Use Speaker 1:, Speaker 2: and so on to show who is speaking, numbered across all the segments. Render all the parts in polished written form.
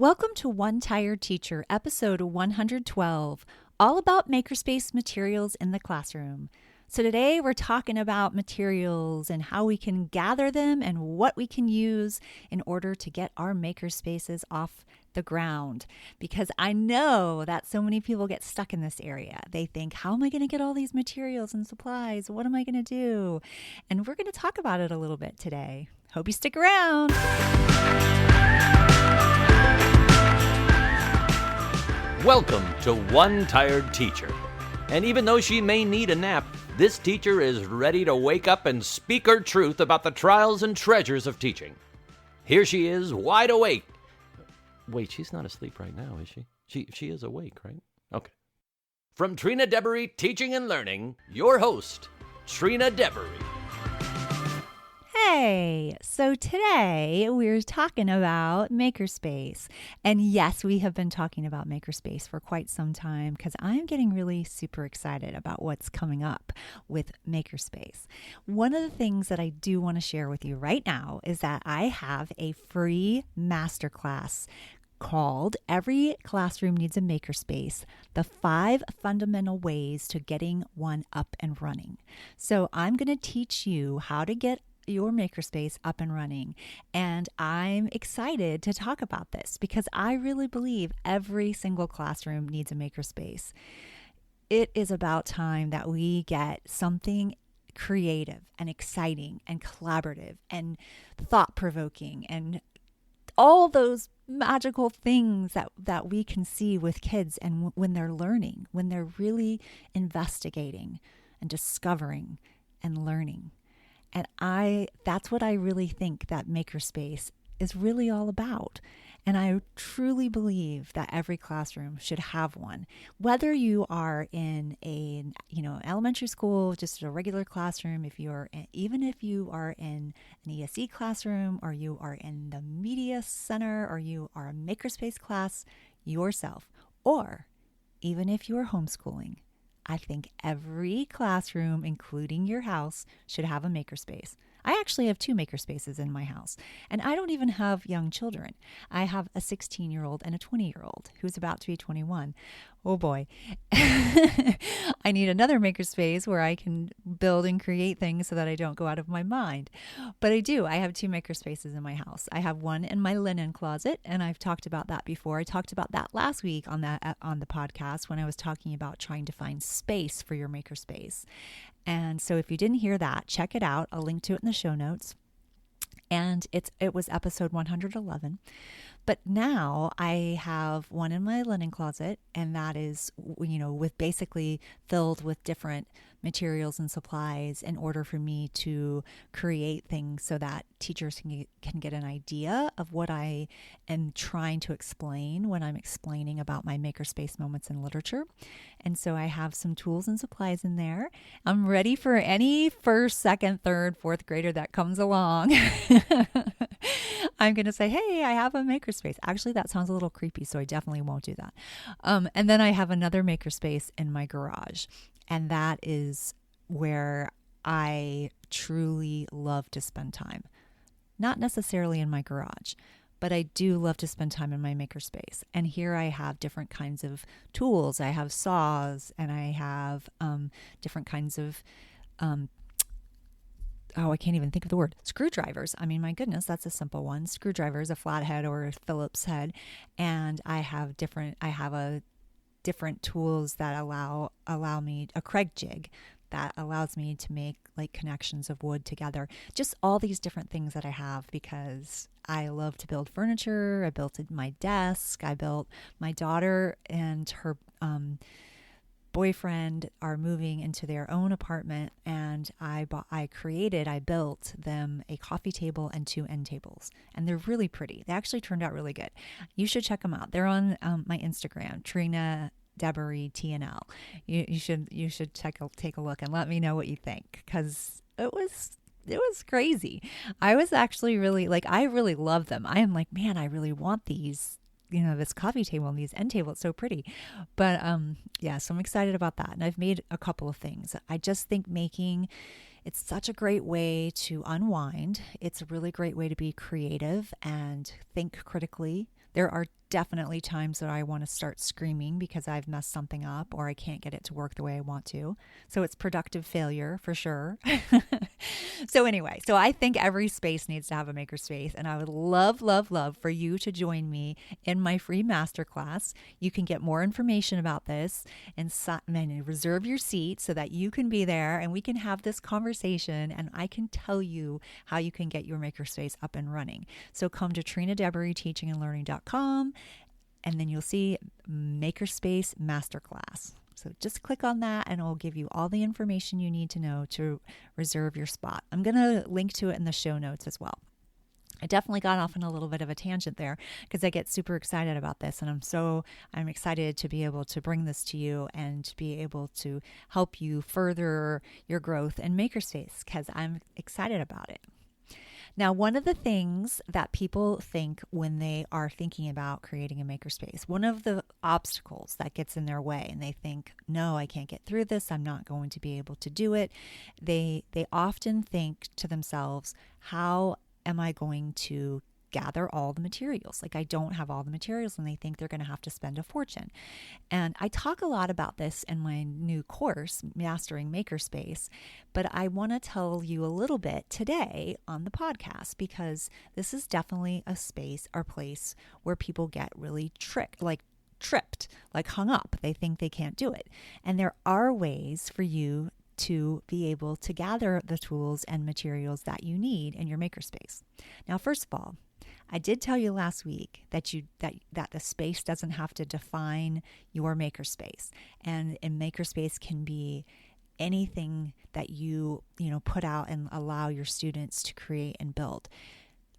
Speaker 1: Welcome to One Tired Teacher, episode 112, all about Makerspace materials in the classroom. So today we're talking about materials and how we can gather them and what we can use in order to get our makerspaces off the ground. Because I know that so many people get stuck in this area. They think, how am I going to get all these materials and supplies? What am I going to do? And we're going to talk about it a little bit today. Hope you stick around.
Speaker 2: Welcome to One Tired Teacher. And even though she may need a nap, this teacher is ready to wake up and speak her truth about the trials and treasures of teaching. Here she is, wide awake. Wait, she's not asleep right now, is she? She is awake, right? Okay. From Trina Debery Teaching and Learning, your host, Trina Debery.
Speaker 1: Hey, so today we're talking about Makerspace. And yes, we have been talking about Makerspace for quite some time because I'm getting really super excited about what's coming up with Makerspace. One of the things that I do want to share with you right now is that I have a free masterclass called Every Classroom Needs a Makerspace, the 5 fundamental ways to getting one up and running. So I'm going to teach you how to get your makerspace up and running. And I'm excited to talk about this because I really believe every single classroom needs a makerspace. It is about time that we get something creative and exciting and collaborative and thought-provoking and all those magical things that we can see with kids and when they're learning, when they're really investigating and discovering and learning. And that's what I really think that Makerspace is really all about. And I truly believe that every classroom should have one. Whether you are in a, elementary school, just a regular classroom, even if you are in an ESE classroom, or you are in the media center, or you are a Makerspace class yourself, or even if you are homeschooling, I think every classroom, including your house, should have a makerspace. I actually have 2 makerspaces in my house, and I don't even have young children. I have a 16-year-old and a 20-year-old who's about to be 21. Oh boy. I need another makerspace where I can build and create things so that I don't go out of my mind. But I do. I have 2 makerspaces in my house. I have one in my linen closet, and I've talked about that before. I talked about that last week on the podcast when I was talking about trying to find space for your makerspace. And so if you didn't hear that, check it out. I'll link to it in the show notes. And it was episode 111. But now I have one in my linen closet, and that is, with basically filled with different materials and supplies in order for me to create things so that teachers can get an idea of what I am trying to explain when I'm explaining about my makerspace moments in literature. And so I have some tools and supplies in there. I'm ready for any first, second, third, fourth grader that comes along. I'm going to say, hey, I have a makerspace. Actually, that sounds a little creepy, so I definitely won't do that. And then I have another makerspace in my garage. And that is where I truly love to spend time. Not necessarily in my garage, but I do love to spend time in my makerspace. And here I have different kinds of tools. I have saws, and I have different kinds of I can't even think of the word. Screwdrivers. I mean, my goodness, that's a simple one. Screwdrivers, a flathead or a Phillips head. And I have different tools that allow me, a Craig jig that allows me to make like connections of wood together. Just all these different things that I have because I love to build furniture. I built my desk. I built my daughter and her boyfriend are moving into their own apartment, and I built them a coffee table and 2 end tables, and they're really pretty. They actually turned out really good. You should check them out. They're on my Instagram, Trina Debery TNL. You should take a look and let me know what you think, because it was crazy. I was actually really I really love them. I am like, man, I really want these. This coffee table and these end tables, it's so pretty. But so I'm excited about that. And I've made a couple of things. I just think it's such a great way to unwind. It's a really great way to be creative and think critically. There are definitely times that I want to start screaming because I've messed something up or I can't get it to work the way I want to. So it's productive failure for sure. So anyway, so I think every space needs to have a makerspace, and I would love, love, love for you to join me in my free masterclass. You can get more information about this and reserve your seat so that you can be there and we can have this conversation and I can tell you how you can get your makerspace up and running. So come to TrinaDebery.teachingandlearning.com and then you'll see Makerspace Masterclass. So just click on that and it'll give you all the information you need to know to reserve your spot. I'm going to link to it in the show notes as well. I definitely got off on a little bit of a tangent there because I get super excited about this, and I'm excited to be able to bring this to you and to be able to help you further your growth in Makerspace because I'm excited about it. Now, one of the things that people think when they are thinking about creating a makerspace, one of the obstacles that gets in their way, and they think, no, I can't get through this, I'm not going to be able to do it. They often think to themselves, how am I going to gather all the materials? Like, I don't have all the materials, and they think they're going to have to spend a fortune. And I talk a lot about this in my new course, Mastering Makerspace, but I want to tell you a little bit today on the podcast because this is definitely a space or place where people get really tripped, like hung up. They think they can't do it. And there are ways for you to be able to gather the tools and materials that you need in your makerspace. Now, first of all, I did tell you last week that the space doesn't have to define your makerspace, and makerspace can be anything that you put out and allow your students to create and build.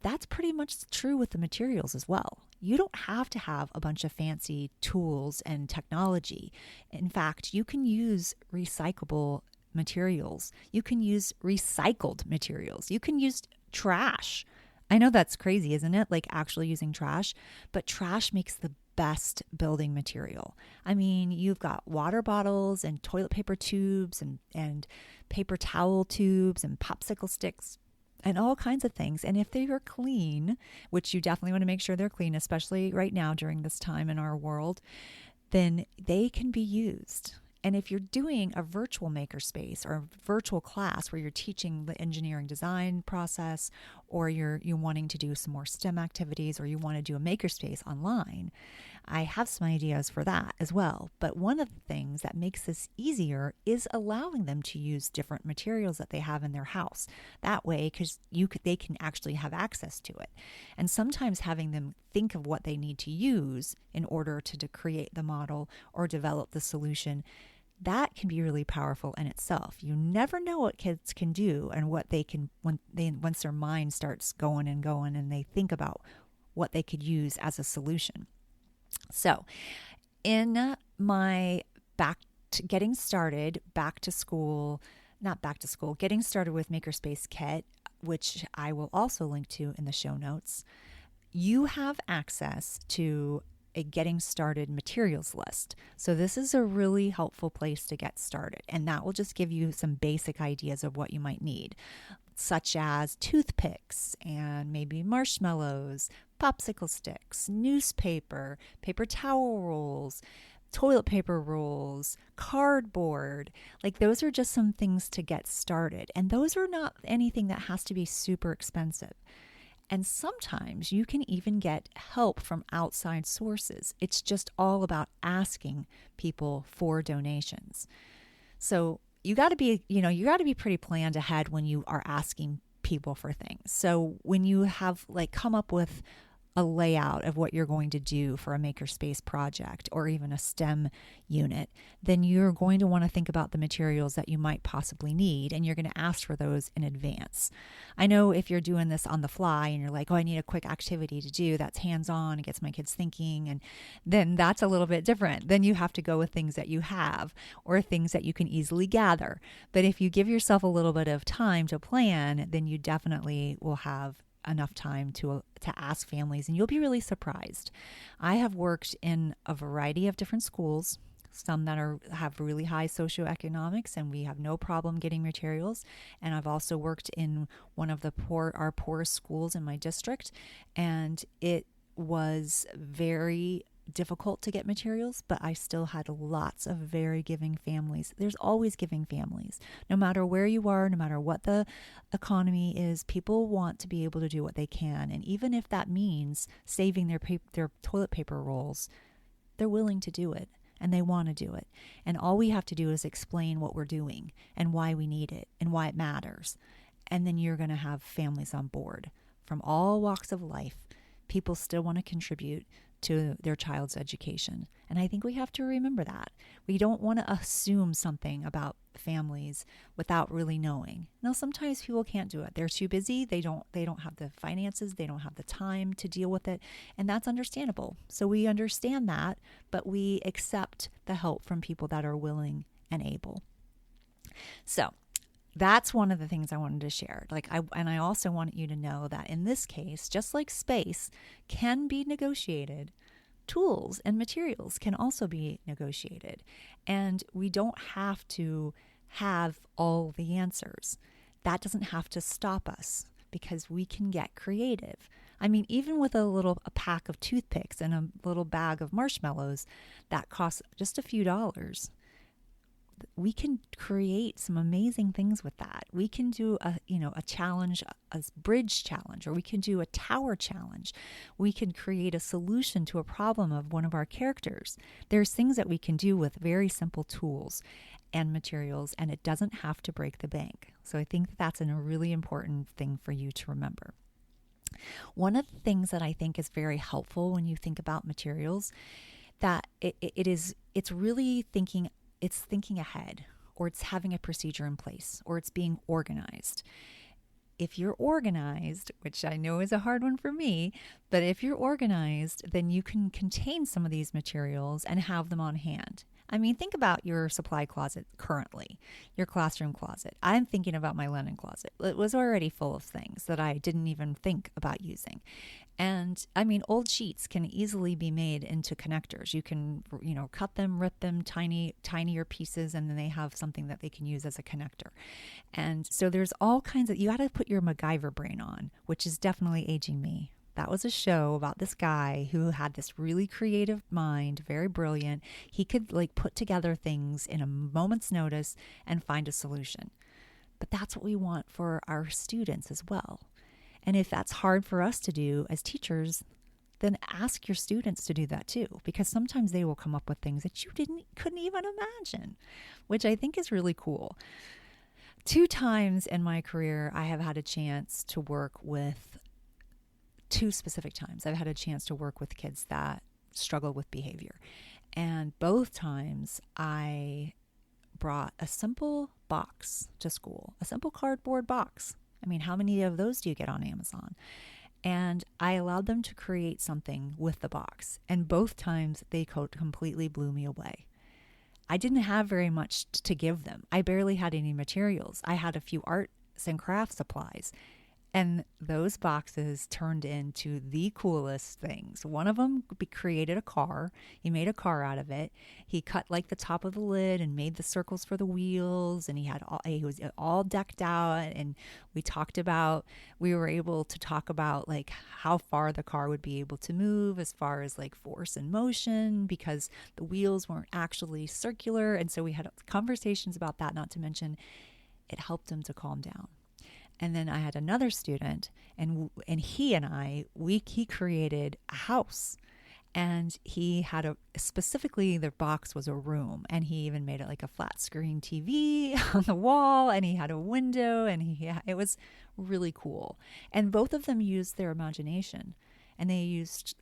Speaker 1: That's pretty much true with the materials as well. You don't have to have a bunch of fancy tools and technology. In fact, you can use recyclable materials. You can use recycled materials. You can use trash. I know that's crazy, isn't it? Like actually using trash, but trash makes the best building material. I mean, you've got water bottles and toilet paper tubes and paper towel tubes and popsicle sticks and all kinds of things. And if they are clean, which you definitely want to make sure they're clean, especially right now during this time in our world, then they can be used. And if you're doing a virtual makerspace or a virtual class where you're teaching the engineering design process, or you're wanting to do some more STEM activities, or you want to do a makerspace online, I have some ideas for that as well. But one of the things that makes this easier is allowing them to use different materials that they have in their house. That way, because they can actually have access to it. And sometimes having them think of what they need to use in order to create the model or develop the solution, that can be really powerful in itself. You never know what kids can do and what they can once their mind starts going and they think about what they could use as a solution. So, in my getting started with Makerspace Kit, which I will also link to in the show notes, you have access to a getting started materials list. So this is a really helpful place to get started, and that will just give you some basic ideas of what you might need, such as toothpicks and maybe marshmallows, popsicle sticks, newspaper, paper towel rolls, toilet paper rolls, cardboard. Like, those are just some things to get started, and those are not anything that has to be super expensive. And sometimes you can even get help from outside sources. It's just all about asking people for donations. So you got to be pretty planned ahead when you are asking people for things. So when you have come up with a layout of what you're going to do for a makerspace project or even a STEM unit, then you're going to want to think about the materials that you might possibly need, and you're going to ask for those in advance. I know if you're doing this on the fly and you're like, oh, I need a quick activity to do that's hands-on, it gets my kids thinking, and then that's a little bit different. Then you have to go with things that you have or things that you can easily gather. But if you give yourself a little bit of time to plan, then you definitely will have enough time to ask families, and you'll be really surprised. I have worked in a variety of different schools, some that have really high socioeconomics, and we have no problem getting materials. And I've also worked in one of our poorest schools in my district, and it was very difficult to get materials, but I still had lots of very giving families. There's always giving families. No matter where you are, no matter what the economy is, people want to be able to do what they can. And even if that means saving their toilet paper rolls, they're willing to do it and they want to do it. And all we have to do is explain what we're doing and why we need it and why it matters. And then you're going to have families on board from all walks of life. People still want to contribute to their child's education. And I think we have to remember that. We don't want to assume something about families without really knowing. Now, sometimes people can't do it. They're too busy. They don't have the finances. They don't have the time to deal with it. And that's understandable. So we understand that, but we accept the help from people that are willing and able. So that's one of the things I wanted to share. I also want you to know that in this case, just like space can be negotiated, tools and materials can also be negotiated. And we don't have to have all the answers. That doesn't have to stop us because we can get creative. I mean, even with a pack of toothpicks and a little bag of marshmallows that costs just a few dollars, we can create some amazing things with that. We can do a challenge, a bridge challenge, or we can do a tower challenge. We can create a solution to a problem of one of our characters. There's things that we can do with very simple tools and materials, and it doesn't have to break the bank. So I think that's a really important thing for you to remember. One of the things that I think is very helpful when you think about materials, that it's really thinking ahead, or it's having a procedure in place, or it's being organized. If you're organized, which I know is a hard one for me, but if you're organized, then you can contain some of these materials and have them on hand. I mean, think about your supply closet currently, your classroom closet. I'm thinking about my linen closet. It was already full of things that I didn't even think about using. And I mean, old sheets can easily be made into connectors. You can, cut them, rip them, tinier pieces, and then they have something that they can use as a connector. And so there's all kinds of, you got to put your MacGyver brain on, which is definitely aging me. That was a show about this guy who had this really creative mind, very brilliant. He could put together things in a moment's notice and find a solution. But that's what we want for our students as well. And if that's hard for us to do as teachers, then ask your students to do that too, because sometimes they will come up with things that you couldn't even imagine, which I think is really cool. 2 times in my career, I have had a chance to work with 2 specific times. I've had a chance to work with kids that struggle with behavior. And both times I brought a simple box to school, a simple cardboard box. I mean, how many of those do you get on Amazon? And I allowed them to create something with the box. And both times they completely blew me away. I didn't have very much to give them. I barely had any materials. I had a few arts and crafts supplies. And those boxes turned into the coolest things. One of them created a car. He made a car out of it. He cut the top of the lid and made the circles for the wheels. And he was all decked out. And we were able to talk about how far the car would be able to move as far as force and motion, because the wheels weren't actually circular. And so we had conversations about that, not to mention it helped him to calm down. And then I had another student, and he created a house, and he had specifically the box was a room, and he even made it like a flat screen TV on the wall, and he had a window, and it was really cool. And both of them used their imagination, and they used,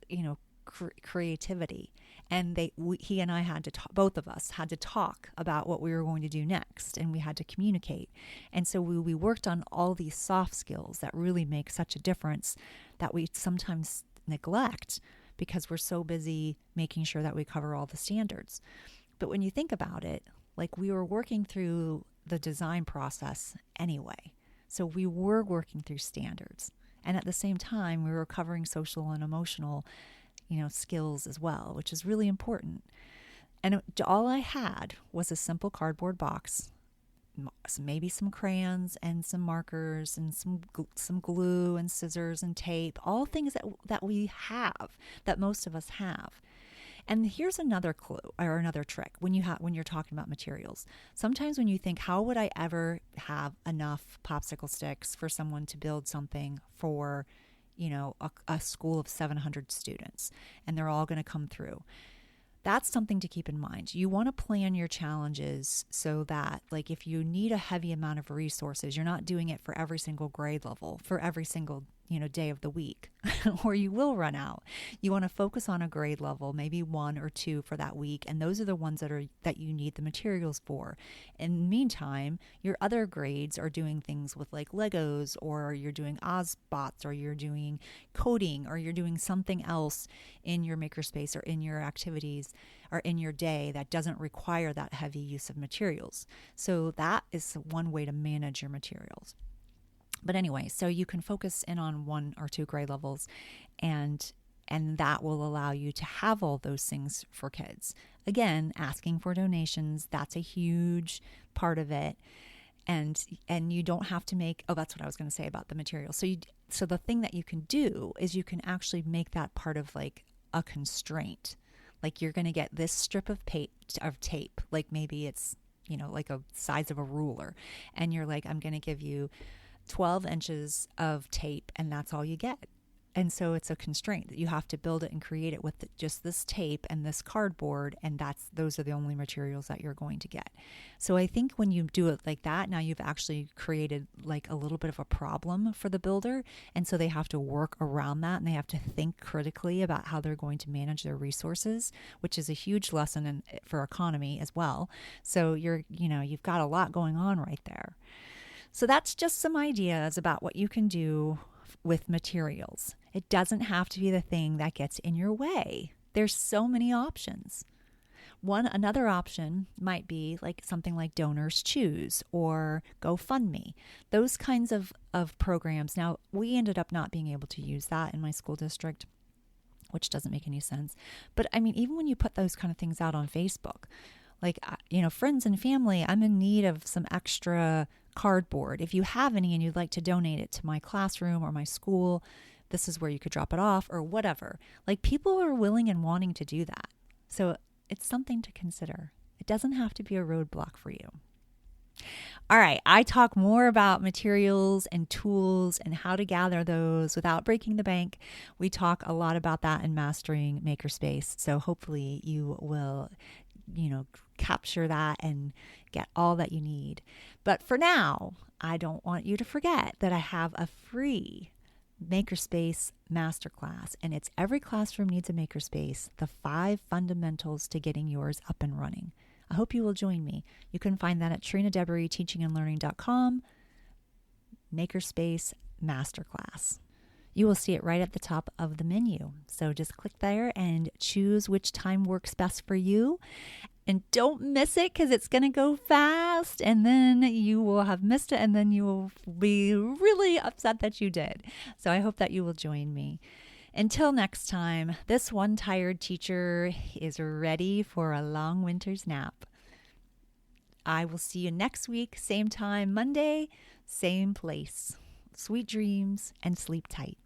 Speaker 1: creativity. And he and I had to talk, both of us had to talk about what we were going to do next, and we had to communicate. And so we worked on all these soft skills that really make such a difference that we sometimes neglect because we're so busy making sure that we cover all the standards. But when you think about it, we were working through the design process anyway. So we were working through standards. And at the same time, we were covering social and emotional skills as well, which is really important. And all I had was a simple cardboard box maybe some crayons and some markers and some glue and scissors and tape, all things that we have, that most of us have. And here's another clue or another trick when you're talking about materials. Sometimes when you think, how would I ever have enough popsicle sticks for someone to build something for, a school of 700 students, and they're all going to come through? That's something to keep in mind. You want to plan your challenges so that, like, if you need a heavy amount of resources, you're not doing it for every single grade level, for every single, day of the week, or you will run out. You want to focus on a grade level, maybe 1 or 2 for that week, and those are the ones that you need the materials for. In the meantime, your other grades are doing things with like Legos, or you're doing Ozbots, or you're doing coding, or you're doing something else in your makerspace or in your activities or in your day that doesn't require that heavy use of materials. So that is one way to manage your materials. But anyway, so you can focus in on 1 or 2 grade levels, and that will allow you to have all those things for kids. Again, asking for donations, that's a huge part of it. And you don't have to make, that's what I was going to say about the material. So the thing that you can do is you can actually make that part of like a constraint. Like, you're going to get this strip of tape, like maybe it's, like a size of a ruler. And you're like, I'm going to give you 12 inches of tape, and that's all you get. And so it's a constraint that you have to build it and create it with just this tape and this cardboard, and those are the only materials that you're going to get. So I think when you do it like that, now you've actually created like a little bit of a problem for the builder, and so they have to work around that, and they have to think critically about how they're going to manage their resources, which is a huge lesson for economy as well. So you've got a lot going on right there. So that's just some ideas about what you can do with materials. It doesn't have to be the thing that gets in your way. There's so many options. Another option might be like something like Donors Choose or GoFundMe, those kinds of programs. Now, we ended up not being able to use that in my school district, which doesn't make any sense. But I mean, even when you put those kind of things out on Facebook, like, friends and family, I'm in need of some extra cardboard. If you have any and you'd like to donate it to my classroom or my school, this is where you could drop it off or whatever. Like, people are willing and wanting to do that. So it's something to consider. It doesn't have to be a roadblock for you. All right, I talk more about materials and tools and how to gather those without breaking the bank. We talk a lot about that in Mastering Makerspace. So hopefully you will capture that and get all that you need. But for now, I don't want you to forget that I have a free Makerspace masterclass, and it's Every Classroom Needs a Makerspace, the 5 fundamentals to getting yours up and running. I hope you will join me. You can find that at TrinaDebery.teachingandlearning.com, Makerspace Masterclass. You will see it right at the top of the menu. So just click there and choose which time works best for you. And don't miss it, because it's going to go fast, and then you will have missed it, and then you will be really upset that you did. So I hope that you will join me. Until next time, this one tired teacher is ready for a long winter's nap. I will see you next week, same time, Monday, same place. Sweet dreams and sleep tight.